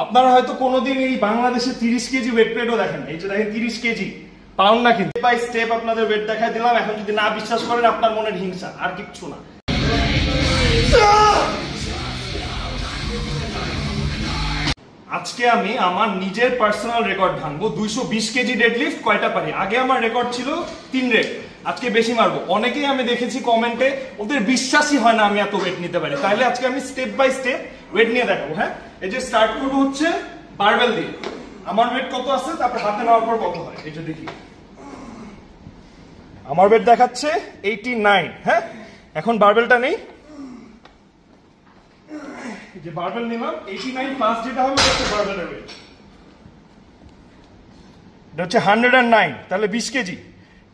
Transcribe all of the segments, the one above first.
আপনারা হয়তো কোনোদিন এই বাংলাদেশে 30 কেজি ওয়েট প্লেটও দেখেন। এই যে দেখেন 30 কেজি, পাউন্ড না, কিন্তু বাই স্টেপ আপনাদের ওয়েট দেখাই দিলাম। এখন যদি না বিশ্বাস করেন আপনার মনের হিংসা, আর কিচ্ছু না। আজকে আমি আমার নিজের পার্সোনাল রেকর্ড ভাঙবো। 220 কেজি ডেডলিফট কয়টা পারি। আগে আমার রেকর্ড ছিল 3 রেট, আজকে বেশি মারবো। অনেকেই আমি দেখেছি কমেন্টে, ওদের বিশ্বাসই হয় না আমি এত ওয়েট নিতে পারি। তাহলে আজকে আমি স্টেপ বাই স্টেপ ওয়েট নিয়ে দেখাবো। হ্যাঁ, এই যে স্টার্ট করবো হচ্ছে বারবেল দিয়ে। আমার ওয়েট কত আছে, তারপর হাতে নেওয়ার পর কত হয় এই যে দেখি। আমার ওয়েট দেখাচ্ছে 89। হ্যাঁ, এখন বারবেলটা নেই, যে বারবেল নিলাম 89 প্লাস যেটা হবে হচ্ছে বারবেলের ওয়েট, এটা হচ্ছে 109, তাহলে 20 কেজি।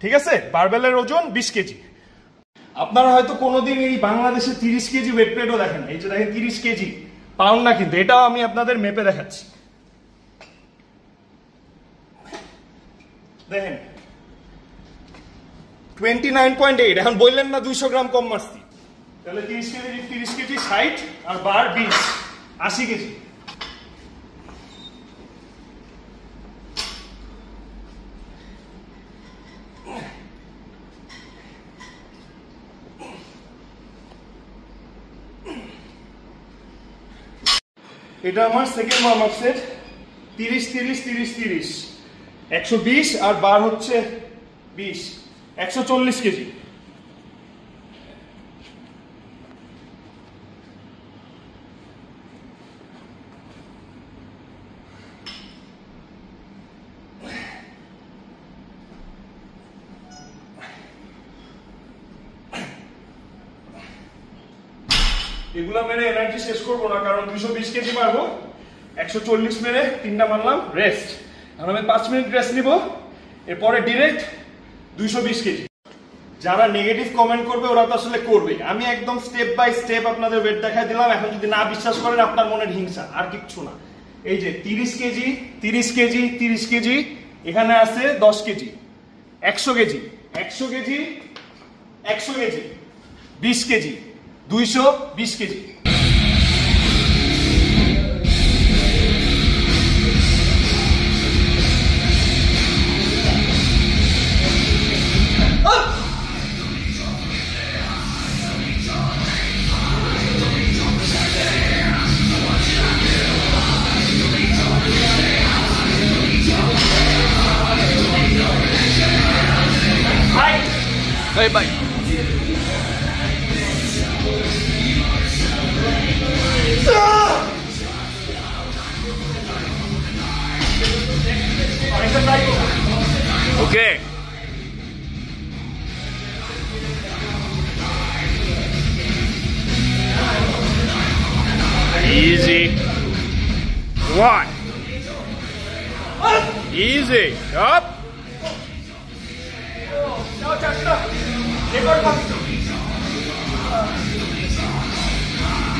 ঠিক আছে, বারবেলের ওজন 20 কেজি। আপনারা হয়তো কোনোদিন এই বাংলাদেশে 30 কেজি ওয়েট প্লেটও দেখেন। এই যে দেখেন 30 কেজি, পাউন্ড না, কিন্তু এটাও আমি আপনাদের মেপে দেখাচ্ছি। দেখেন 29.8। এখন বললেন না 200 গ্রাম কম মারছি, তাহলে 30 কেজি 60 আর বার 20, 80 কেজি। এটা আমার সেকেন্ড ওয়ার্ম আপ সেট। 30 30 30 30, 120 আর বার হচ্ছে 20, 140 কেজি। এগুলা মেরে এনার্জি শেষ করবো না, কারণ 220 কেজি মারবো। 140 মেরে 3টা মারলাম, রেস্ট। এখন আমি 5 মিনিট রেস্ট নিব, এরপরে ডিরেক্ট 220 কেজি। যারা নেগেটিভ কমেন্ট করবে ওরা তো আসলে করবে। আমি একদম স্টেপ বাই স্টেপ আপনাদের ওয়েট দেখাই দিলাম। এখন যদি না বিশ্বাস করেন আপনার মনের হিংসা, আর কিচ্ছু না। এই যে 30 কেজি 30 কেজি 30 কেজি, এখানে আছে 10 KG, 100 KG 100 KG 100 KG, 20 KG, 220 KG. Bye bye. Okay. Easy. One. Easy. Up.